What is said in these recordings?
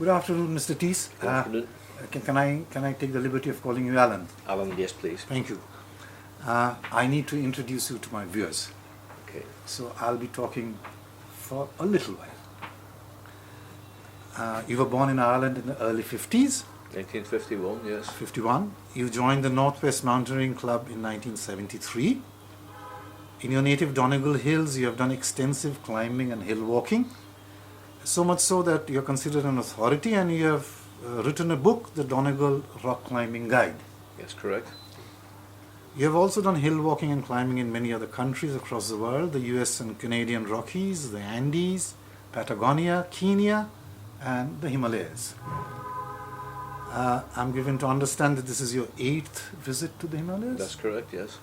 Good afternoon, Mr. Tees. Good afternoon. Can I take the liberty of calling you Alan? Alan, yes, please. Thank you. I need to introduce you to my viewers. Okay. So I'll be talking for a little while. You were born in Ireland in the early 50s. 1951, yes. 51. You joined the Northwest Mountaineering Club in 1973. In your native Donegal Hills, you have done extensive climbing and hill walking. So much so that you're considered an authority, and you have written a book, The Donegal Rock Climbing Guide. Yes, correct. You have also done hill walking and climbing in many other countries across the world, the US and Canadian Rockies, the Andes, Patagonia, Kenya, and the Himalayas. I'm given to understand that this is your 8th visit to the Himalayas? That's correct, yes.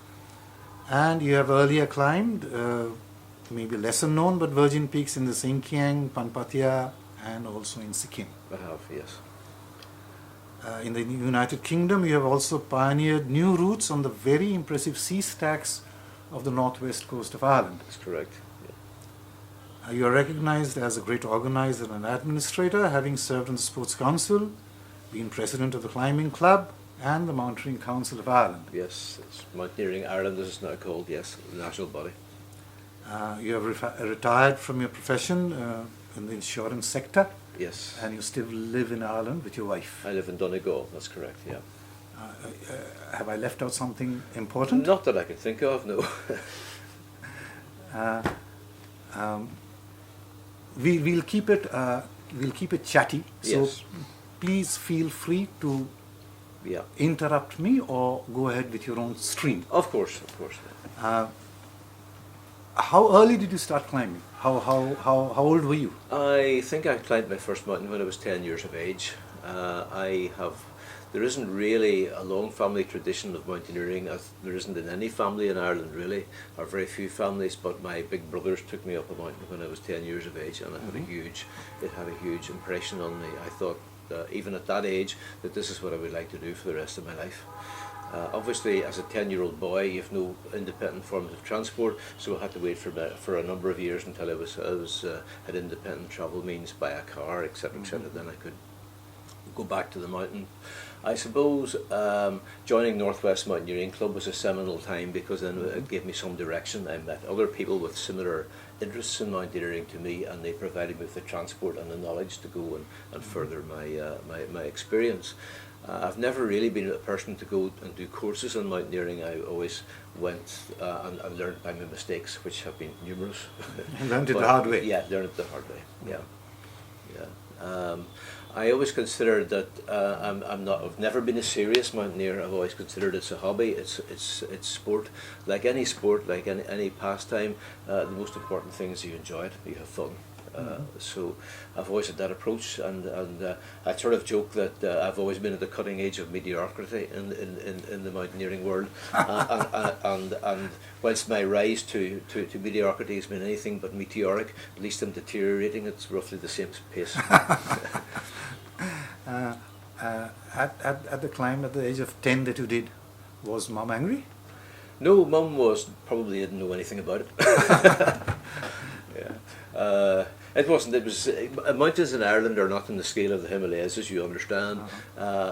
And you have earlier climbed, maybe lesser known, but Virgin Peaks in the Sinkiang, Panpatia, and also in Sikkim. I have, yes. In the United Kingdom, you have also pioneered new routes on the very impressive sea stacks of the northwest coast of Ireland. That's correct. Yeah. You are recognized as a great organizer and administrator, having served on the Sports Council, been president of the Climbing Club, and the Mountaineering Council of Ireland. Yes, it's Mountaineering Ireland, as it's now called, yes, the national body. You have retired from your profession in the insurance sector. Yes. And you still live in Ireland with your wife. I live in Donegal, that's correct, yeah. Have I left out something important? Not that I can think of, no. We'll keep it chatty. So Yes. please feel free to Yeah. interrupt me or go ahead with your own stream. Of course, of course. How early did you start climbing? How old were you? I think I climbed my first mountain when I was 10 years of age. There isn't really a long family tradition of mountaineering, as there isn't in any family in Ireland really, or very few families, but my big brothers took me up a mountain when I was 10 years of age, and it had a huge impression on me. I thought, even at that age, that this is what I would like to do for the rest of my life. Obviously, as a 10-year-old boy, you have no independent forms of transport, so I had to wait for a number of years until I had independent travel means by a car, etc., etc. Then I could go back to the mountain. I suppose joining Northwest Mountaineering Club was a seminal time, because then it gave me some direction. I met other people with similar interests in mountaineering to me, and they provided me with the transport and the knowledge to go and further my experience. I've never really been a person to go and do courses on mountaineering. I always went and learned by my mistakes, which have been numerous. Learned it the hard way. Yeah, learned it the hard way. Yeah, yeah. I always considered that I've never been a serious mountaineer. I've always considered it's a hobby. It's sport, like any sport, like any pastime. The most important thing is you enjoy it, you have fun. So I've always had that approach, and I sort of joke that I've always been at the cutting edge of mediocrity in the mountaineering world, and whilst my rise to mediocrity has been anything but meteoric, at least I'm deteriorating. It's roughly the same pace. At the climb at the age of 10 that you did, was Mum angry? No, Mum probably didn't know anything about it. Yeah. It wasn't. It was mountains in Ireland are not on the scale of the Himalayas, as you understand.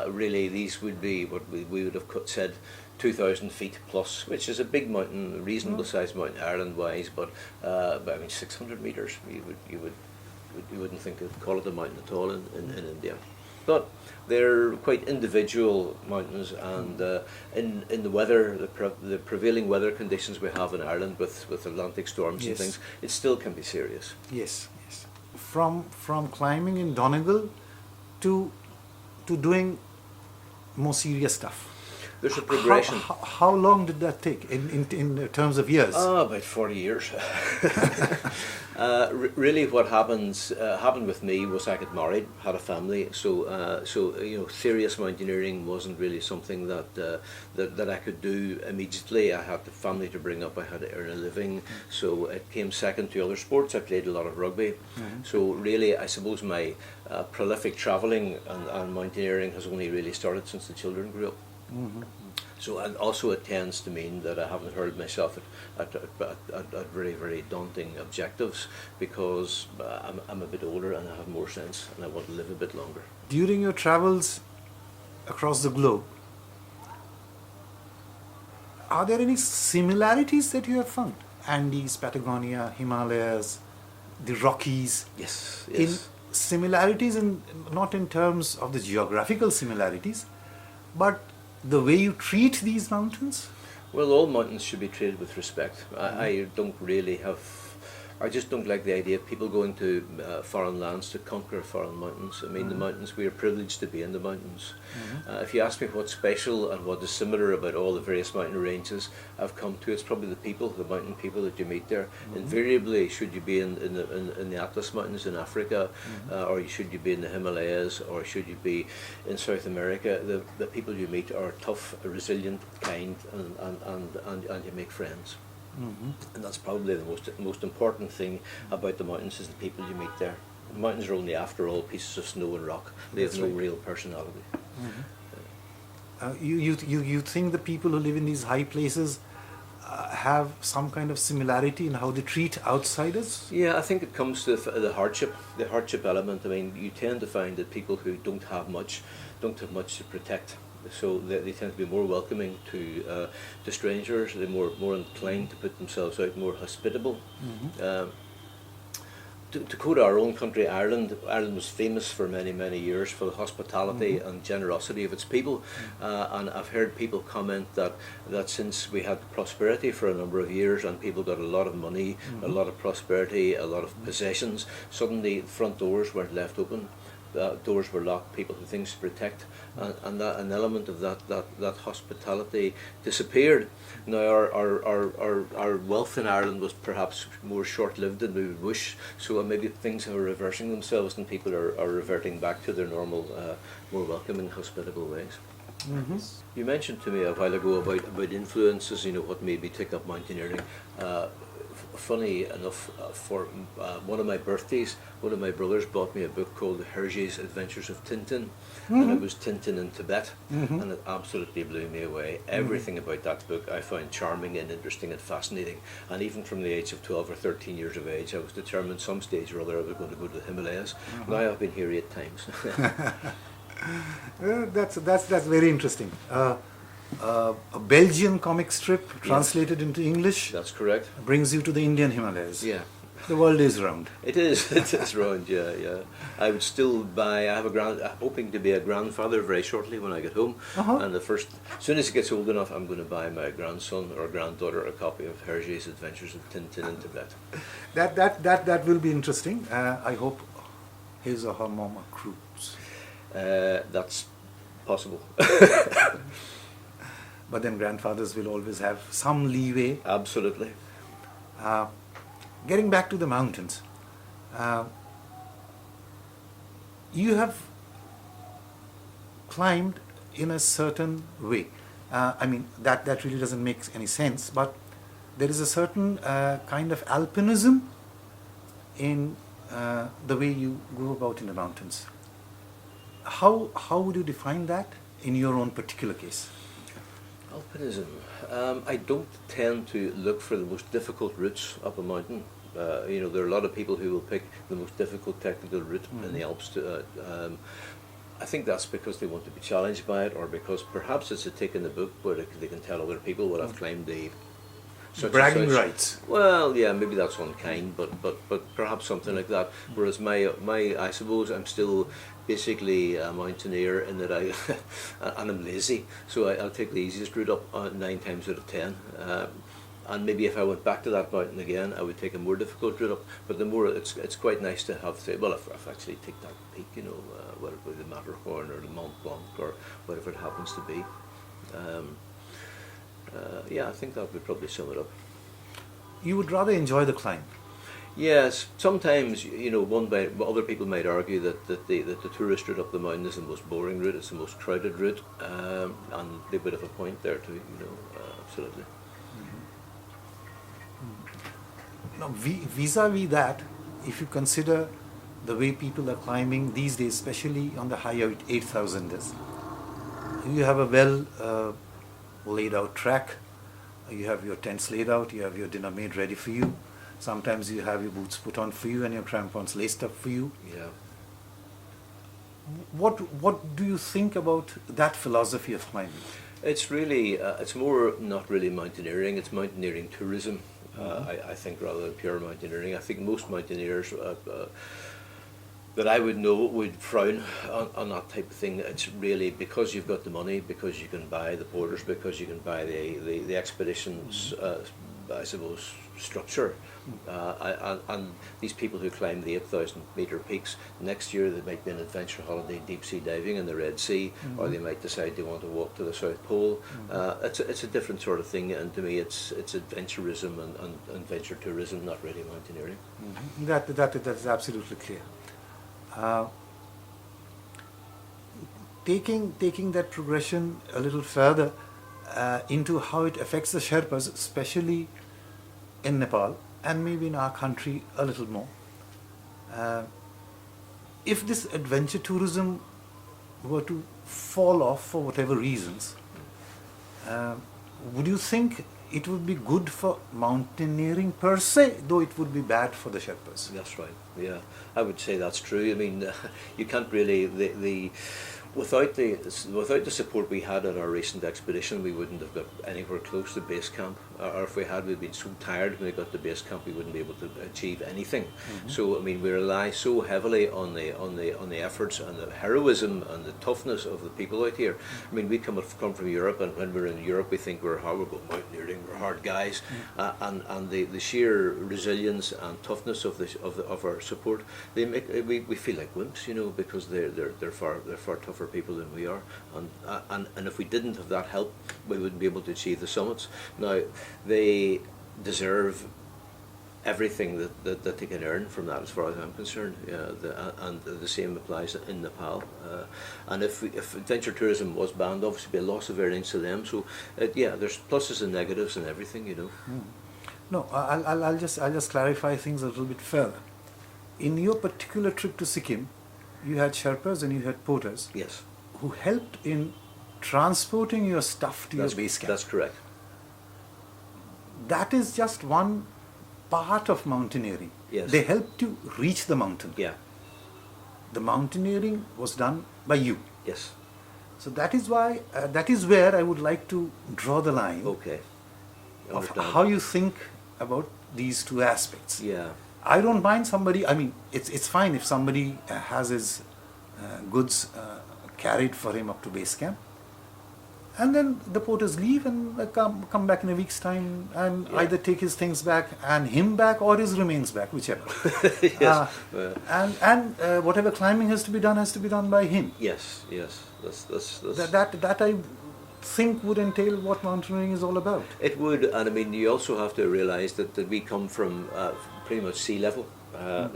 Really, these would be what we would have said 2,000 feet plus, which is a big mountain, reasonable sized mountain Ireland-wise. But I mean, 600 meters. You wouldn't think of call it a mountain at all in India. But they're quite individual mountains, and in the weather, the prevailing weather conditions we have in Ireland with Atlantic storms and things, it still can be serious. Yes, yes. From climbing in Donegal to doing more serious stuff. There's a progression. How long did that take in terms of years? About 40 years. Really, what happened with me was I got married, had a family, so serious mountaineering wasn't really something that I could do immediately. I had the family to bring up, I had to earn a living, so it came second to other sports. I played a lot of rugby, so really, I suppose my prolific travelling and mountaineering has only really started since the children grew up. So, and also it tends to mean that I haven't hurled myself at very, very daunting objectives, because I'm a bit older and I have more sense and I want to live a bit longer. During your travels across the globe, are there any similarities that you have found? Andes, Patagonia, Himalayas, the Rockies. Yes, In similarities, not in terms of the geographical similarities, but the way you treat these mountains? Well, all mountains should be treated with respect. I don't really have. I just don't like the idea of people going to foreign lands to conquer foreign mountains. I mean, the mountains, we are privileged to be in the mountains. If you ask me what's special and what is similar about all the various mountain ranges I've come to, it's probably the people, the mountain people that you meet there. Invariably, should you be in the Atlas Mountains in Africa, or should you be in the Himalayas, or should you be in South America, the people you meet are tough, resilient, kind, and you make friends. And that's probably the most important thing about the mountains, is the people you meet there. The mountains are only, after all, pieces of snow and rock. They have no real personality. You think the people who live in these high places have some kind of similarity in how they treat outsiders? Yeah, I think it comes to the hardship element. I mean, you tend to find that people who don't have much to protect. So they tend to be more welcoming to strangers. They're more inclined to put themselves out, more hospitable. To quote our own country, Ireland was famous for many, many years for the hospitality and generosity of its people. And I've heard people comment that since we had prosperity for a number of years and people got a lot of money, a lot of prosperity, a lot of possessions, suddenly front doors weren't left open. Doors were locked, people had things to protect, and an element of that hospitality disappeared. Now our wealth in Ireland was perhaps more short-lived than we would wish, so maybe things are reversing themselves and people are reverting back to their normal, more welcoming, hospitable ways. You mentioned to me a while ago about influences, what made me take up mountaineering. Funny enough, for one of my birthdays, one of my brothers bought me a book called Mukherjee's Adventures of Tintin, and it was Tintin in Tibet, and it absolutely blew me away. Everything about that book I found charming and interesting and fascinating, and even from the age of 12 or 13 years of age, I was determined some stage or other I was going to go to the Himalayas. Now I've been here 8 times. That's very interesting. A Belgian comic strip translated into English. That's correct. Brings you to the Indian Himalayas. Yeah. The world is round. It is round, yeah. I would still buy, I'm hoping to be a grandfather very shortly when I get home. And as soon as he gets old enough, I'm going to buy my grandson or granddaughter a copy of Mukherjee's Adventures of Tintin in Tibet. That will be interesting. I hope his or her mom approves. That's possible. But then grandfathers will always have some leeway. Absolutely. Getting back to the mountains, you have climbed in a certain way. I mean, that really doesn't make any sense, but there is a certain kind of alpinism in the way you go about in the mountains. How would you define that in your own particular case? Alpinism. I don't tend to look for the most difficult routes up a mountain. There are a lot of people who will pick the most difficult technical route in the Alps. I think that's because they want to be challenged by it, or because perhaps it's a tick in the book where they can tell other people what I've climbed the bragging rights. Well, yeah, maybe that's unkind, but perhaps something like that. Whereas my I suppose I'm still basically a mountaineer in that and I'm lazy, so I'll take the easiest route up 9 times out of 10. And maybe if I went back to that mountain again, I would take a more difficult route up. But the more it's quite nice to have, if I actually take that peak, whether it be the Matterhorn or the Mont Blanc or whatever it happens to be. I think that would probably sum it up. You would rather enjoy the climb? Yes, sometimes other people might argue that the tourist route up the mountain is the most boring route, it's the most crowded route, and they would have a point there too. Absolutely. Now, vis-a-vis that, if you consider the way people are climbing these days, especially on the high 8,000ers, you have a laid out track. You have your tents laid out, you have your dinner made ready for you. Sometimes you have your boots put on for you and your crampons laced up for you. Yeah. What do you think about that philosophy of climbing? It's really, it's more not really mountaineering, it's mountaineering tourism, I think, rather than pure mountaineering. I think most mountaineers that I would know would frown on that type of thing. It's really because you've got the money, because you can buy the porters, because you can buy the expeditions, I suppose, structure. And these people who climb the 8,000 metre peaks, next year they might be an adventure holiday, deep sea diving in the Red Sea, or they might decide they want to walk to the South Pole. It's a different sort of thing, and to me it's adventurism and adventure tourism, not really mountaineering. That's absolutely clear. Taking that progression a little further into how it affects the Sherpas, especially in Nepal and maybe in our country a little more. If this adventure tourism were to fall off for whatever reasons, would you think it would be good for mountaineering per se, though it would be bad for the Sherpas? That's right. Yeah, I would say that's true. I mean, you can't really without the support we had on our recent expedition, we wouldn't have got anywhere close to base camp. Or if we had, we'd been so tired when we got to base camp, we wouldn't be able to achieve anything. So I mean, we rely so heavily on the efforts and the heroism and the toughness of the people out here. I mean, we come from Europe, and when we're in Europe, we think we're hard, we're going mountaineering, we're hard guys, and the sheer resilience and toughness of our support, they make we feel like wimps, you know, because they're far tougher people than we are, and if we didn't have that help, we wouldn't be able to achieve the summits. Now, they deserve everything that they can earn from that, as far as I'm concerned. And the same applies in Nepal. And if adventure tourism was banned, obviously it'd be a loss of earnings to them. So yeah, there's pluses and negatives and everything, you know. No, I'll just clarify things a little bit further. In your particular trip to Sikkim, you had Sherpas and you had porters. Yes. Who helped in transporting your stuff to your base camp. That's correct. That is just one part of mountaineering. Yes. They helped you reach the mountain. Yeah. The mountaineering was done by you. Yes. So that is why, that is where I would like to draw the line. Okay. Of how you think about these two aspects. Yeah. I don't mind somebody, I mean, it's fine if somebody has his goods carried for him up to base camp. And then the porters leave and come back in a week's time and either take his things back and him back or his remains back, whichever. Yes. And whatever climbing has to be done by him. Yes. That's That I think would entail what mountaineering is all about. It would, and I mean, you also have to realise that we come from pretty much sea level.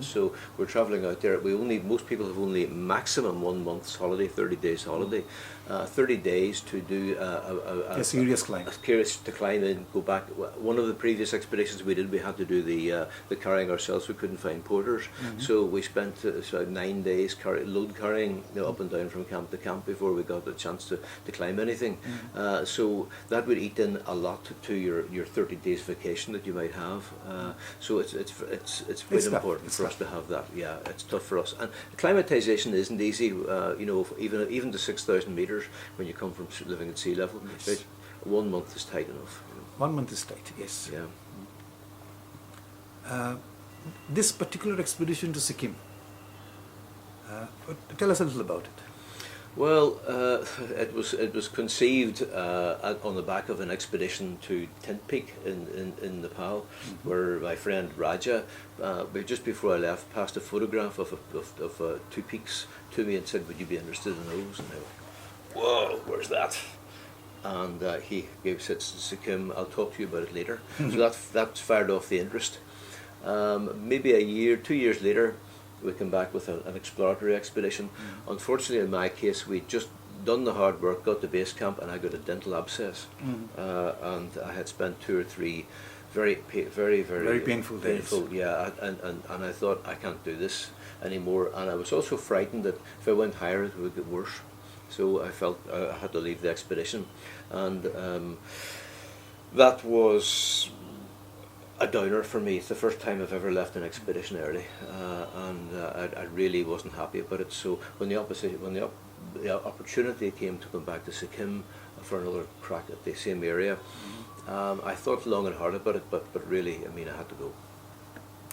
So we're travelling out there. Most people have only maximum 1 month's holiday, 30 days holiday. 30 days to do a serious climb. To climb and go back. One of the previous expeditions we did, we had to do the carrying ourselves. We couldn't find porters, so we spent 9 days load carrying, you know, up and down from camp to camp before we got the chance to climb anything. So that would eat in a lot to your 30 days vacation that you might have. So it's quite important for us to have that. Yeah, it's tough for us, and acclimatization isn't easy. You know, even to 6,000 meters when you come from living at sea level, right? 1 month is tight enough. You know. 1 month is tight. Yes. Yeah. This particular expedition to Sikkim. Tell us a little about it. Well, it was conceived on the back of an expedition to Tent Peak in Nepal, where my friend Raja, just before I left, passed a photograph of two peaks to me and said, "Would you be interested in those?" And I went, "Whoa, where's that?" And he said, "Sikkim, I'll talk to you about it later." So that fired off the interest. Maybe 2 years later, we came back with an exploratory expedition. Unfortunately, in my case, we'd just done the hard work, got to base camp, and I got a dental abscess. And I had spent 2 or 3 very painful days. Yeah, and I thought, I can't do this anymore. And I was also frightened that if I went higher, it would get worse. So I felt I had to leave the expedition, and that was a downer for me. It's the first time I've ever left an expedition early, and I really wasn't happy about it. So when the opportunity came to come back to Sikkim for another crack at the same area, I thought long and hard about it, but really, I mean, I had to go.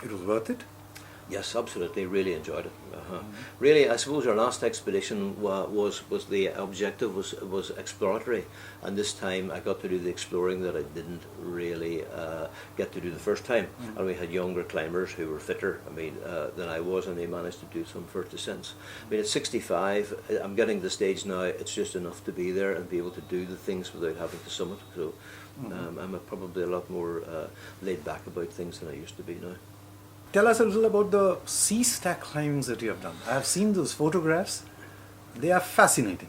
It was worth it? Yes, absolutely. Really enjoyed it. Really, I suppose our last expedition was the objective was exploratory, and this time I got to do the exploring that I didn't really get to do the first time. And we had younger climbers who were fitter, I mean, than I was, and they managed to do some first descents. I mean, at 65, I'm getting to the stage now. It's just enough to be there and be able to do the things without having to summit. So I'm probably a lot more laid back about things than I used to be now. Tell us a little about the sea stack climbs that you have done. I have seen those photographs. They are fascinating.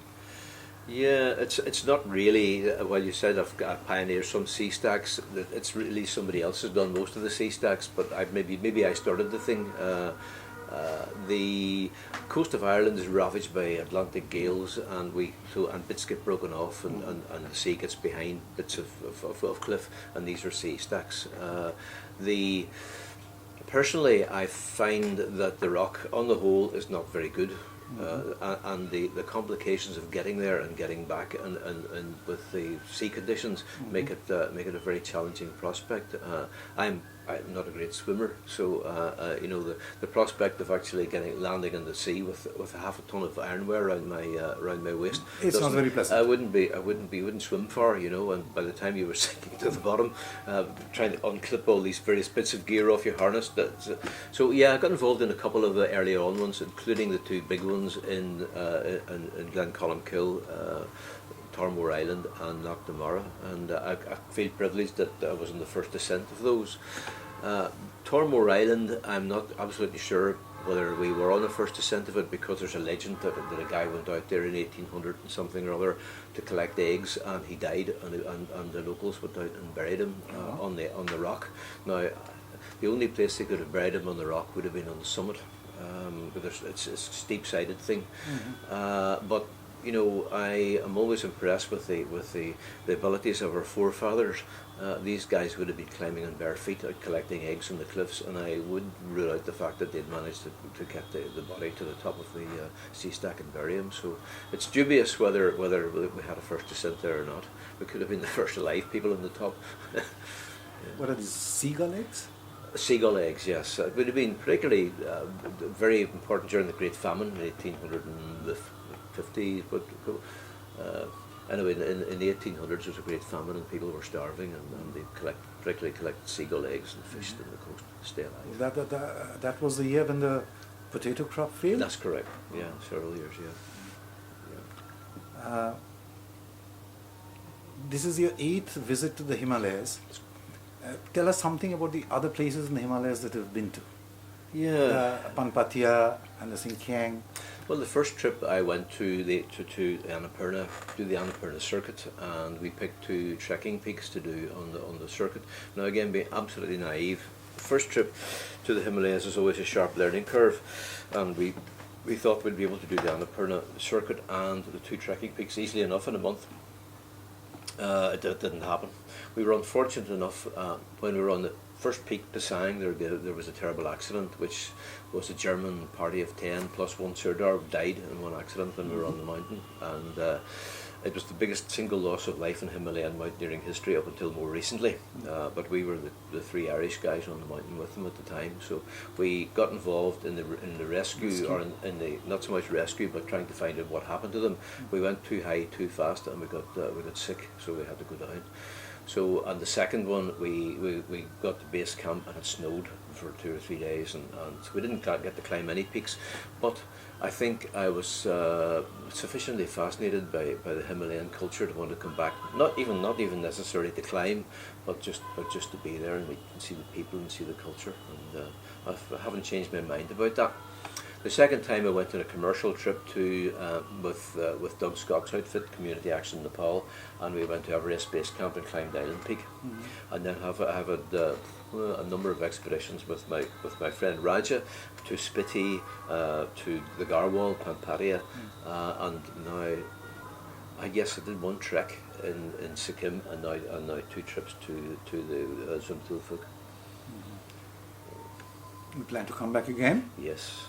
Yeah, it's not really, well, you said I've pioneered some sea stacks. It's really somebody else has done most of the sea stacks, but maybe I started the thing. The coast of Ireland is ravaged by Atlantic gales, and bits get broken off, and the sea gets behind bits of cliff, and these are sea stacks. Personally, I find that the rock, on the whole, is not very good, and the complications of getting there and getting back, and with the sea conditions, make it a very challenging prospect. I'm not a great swimmer, so the prospect of actually landing in the sea with half a ton of ironware around my waist, it's not very pleasant. I wouldn't swim far, and by the time you were sinking to the bottom, trying to unclip all these various bits of gear off your harness. So yeah, I got involved in a couple of the earlier on ones, including the two big ones in Glencolumkill, Tormore Island and Knocknamara, and I feel privileged that I was in the first descent of those. Tormore Island, I'm not absolutely sure whether we were on the first descent of it, because there's a legend that a guy went out there in 1800 and something or other to collect eggs, and he died, and the locals went out and buried him on the rock. Now, the only place they could have buried him on the rock would have been on the summit, because it's a steep-sided thing. But I am always impressed with the abilities of our forefathers. These guys would have been climbing on bare feet, out collecting eggs on the cliffs, and I would rule out the fact that they'd managed to get the body to the top of the sea stack and bury him. So it's dubious whether we had a first descent there or not. We could have been the first alive people on the top. What are these, seagull eggs? Seagull eggs, yes. It would have been particularly very important during the Great Famine in 1850. But anyway, in the 1800s there was a Great Famine, and people were starving, and they particularly collected seagull eggs and fished on the coast to stay alive. That was the year when the potato crop failed? That's correct. Yeah, several years. Yeah. This is your 8th visit to the Himalayas. Tell us something about the other places in the Himalayas that you've been to. Yeah. Panpatia and the Sinkiang. Well, the first trip I went to Annapurna, do the Annapurna circuit, and we picked 2 trekking peaks to do on the circuit. Now, again, being absolutely naive, the first trip to the Himalayas is always a sharp learning curve, and we thought we'd be able to do the Annapurna circuit and the 2 trekking peaks easily enough in a month. It didn't happen. We were unfortunate enough when we were on the first peak, Pasang, there was a terrible accident, which was a German party of 10 plus 1 Sirdar died in one accident when we were on the mountain, and it was the biggest single loss of life in Himalayan mountaineering history up until more recently. But we were the 3 Irish guys on the mountain with them at the time, so we got involved in the rescue, or in the not so much rescue, but trying to find out what happened to them. We went too high too fast, and we got sick, so we had to go down. So on the second one, we got to base camp, and it snowed for 2 or 3 days, and so we didn't get to climb any peaks. But I think I was sufficiently fascinated by the Himalayan culture to want to come back. Not even necessarily to climb, but just to be there and see the people and see the culture. And I haven't changed my mind about that. The second time I went on a commercial trip to with Doug Scott's outfit, Community Action Nepal, and we went to Everest Base Camp and climbed Island Peak, and then have had a number of expeditions with my friend Raja to Spiti, to the Garhwal, Pamparia, and now I guess I did one trek in Sikkim, and now 2 trips to the Zumtulfuk. You plan to come back again? Yes.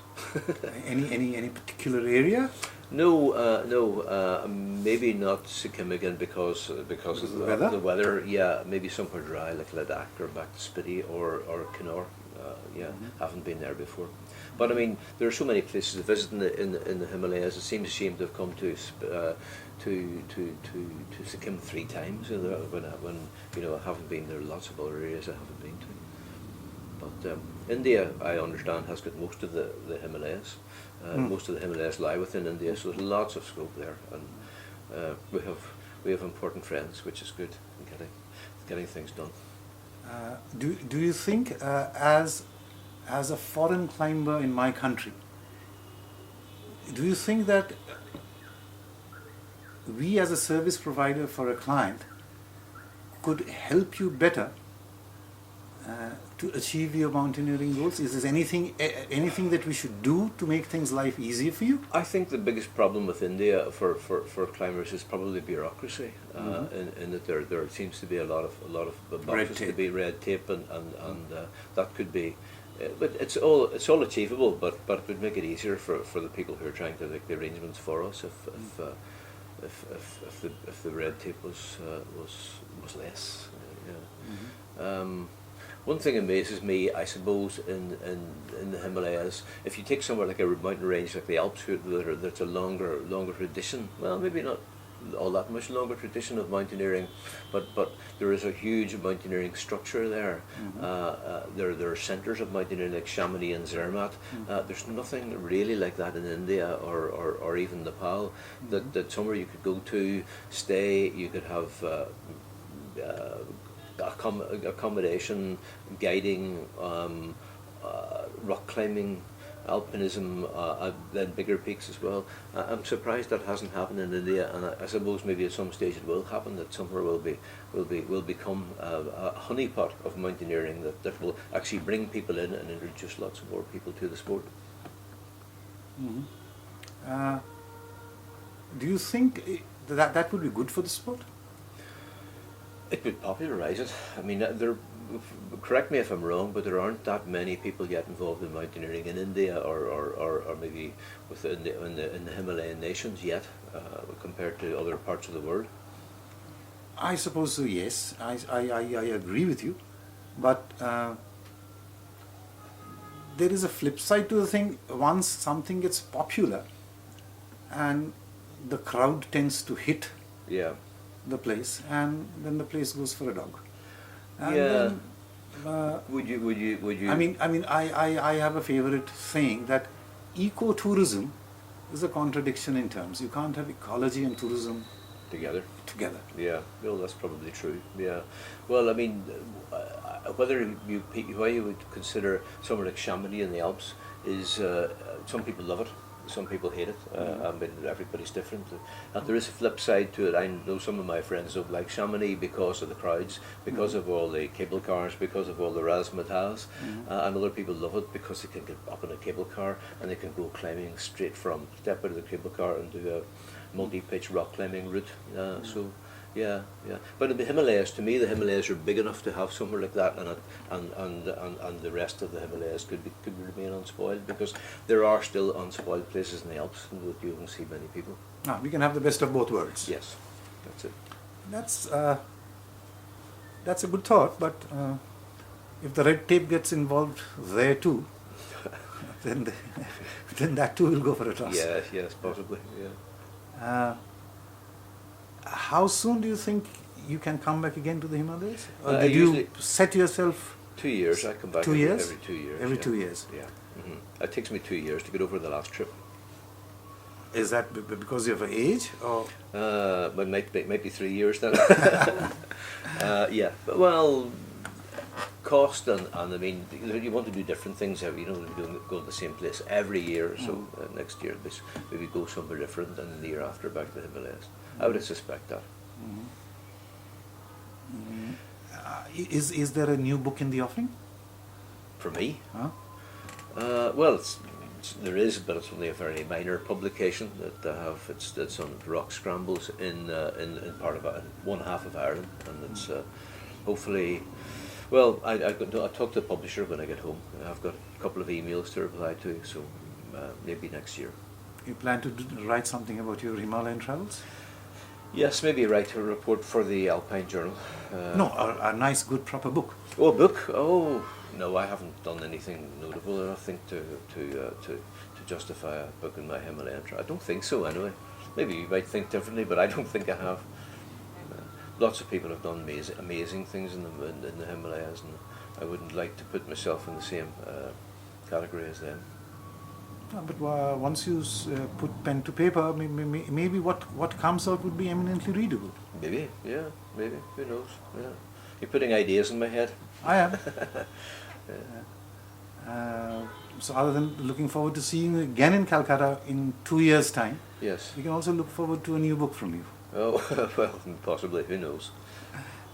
Any particular area? No, maybe not Sikkim again because of the weather. Yeah, maybe somewhere dry like Ladakh or back to Spiti or Kinnaur. Haven't been there before. But I mean, there are so many places to visit in the Himalayas. It seems a shame to have come to Sikkim 3 times. When I haven't been there. Lots of other areas I haven't been to. But India, I understand, has got most of the Himalayas. Most of the Himalayas lie within India, so there's lots of scope there, and we have important friends, which is good in getting things done. Do you think, as a foreign climber in my country, do you think that we as a service provider for a client could help you better to achieve your mountaineering goals? Is there anything that we should do to make things life easier for you? I think the biggest problem with India for climbers is probably bureaucracy. In that there seems to be a lot of boxes to be red tape, and that could be. But it's all achievable. But it would make it easier for the people who are trying to make the arrangements for us if the red tape was less. One thing amazes me, I suppose, in the Himalayas, if you take somewhere like a mountain range like the Alps, that's a longer tradition. Well, maybe not all that much longer tradition of mountaineering, but there is a huge mountaineering structure there. There are centres of mountaineering like Chamonix and Zermatt. There's nothing really like that in India or even Nepal. That somewhere you could go to, stay, you could have accommodation, guiding, rock climbing, alpinism, then bigger peaks as well. I'm surprised that hasn't happened in India, and I suppose maybe at some stage it will happen. That somewhere will become a honeypot of mountaineering that will actually bring people in and introduce lots of more people to the sport. Do you think that would be good for the sport? It would popularise it. I mean, correct me if I'm wrong, but there aren't that many people yet involved in mountaineering in India or maybe within in the Himalayan nations yet, compared to other parts of the world. I suppose so, yes. I agree with you. But there is a flip side to the thing. Once something gets popular and the crowd tends to hit the place, and then the place goes for a dog. And then, would you? I mean, I have a favorite saying that ecotourism is a contradiction in terms. You can't have ecology and tourism together. Yeah, well, that's probably true. Yeah, well, I mean, whether you would consider somewhere like Chamonix in the Alps is some people love it. Some people hate it. I mean, everybody's different, and there is a flip side to it. I know some of my friends don't like Chamonix because of the crowds, because of all the cable cars, because of all the razzmatazz, and other people love it because they can get up in a cable car and they can go climbing straight from step out of the cable car and do a multi-pitch rock climbing route. So. Yeah. But in the Himalayas, to me, the Himalayas are big enough to have somewhere like that, and the rest of the Himalayas could remain unspoiled, because there are still unspoiled places in the Alps that you don't see many people. We can have the best of both worlds. Yes, that's it. That's a good thought, but if the red tape gets involved there too, then that too will go for a toss. Yes, possibly. Yeah. How soon do you think you can come back again to the Himalayas? Or did you set yourself 2 years? I come back 2 years? Every 2 years. Every 2 years? Yeah. It takes me 2 years to get over the last trip. Is that because of your age? Or? It might be 3 years then. Yeah. Well, cost and I mean you want to do different things. You don't go to the same place every year. So next year maybe go somewhere different, and the year after back to the Himalayas. I would suspect that. Is there a new book in the offing? For me, Huh? well, there is, but it's only a very minor publication that I have. It's on rock scrambles in part of one half of Ireland, and it's hopefully. Well, I'll talk to the publisher when I get home. I've got a couple of emails to reply to, so maybe next year. You plan to write something about your Himalayan travels? Yes, maybe write a report for the Alpine Journal. No, a nice, good, proper book. Oh, a book? Oh, no, I haven't done anything notable enough, I think, to justify a book in my Himalayan trip. I don't think so, anyway. Maybe you might think differently, but I don't think I have. Lots of people have done amazing things in the Himalayas, and I wouldn't like to put myself in the same category as them. But once you put pen to paper, maybe what comes out would be eminently readable. Maybe, yeah, maybe. Who knows? Yeah, you're putting ideas in my head. I am. So other than looking forward to seeing you again in Calcutta in 2 years' time, Yes. we can also look forward to a new book from you. Oh, well, possibly. Who knows?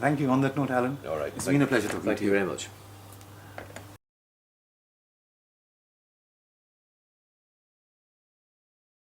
Thank you. On that note, Alan, All right. it's been a pleasure talking Thank to you you. very much.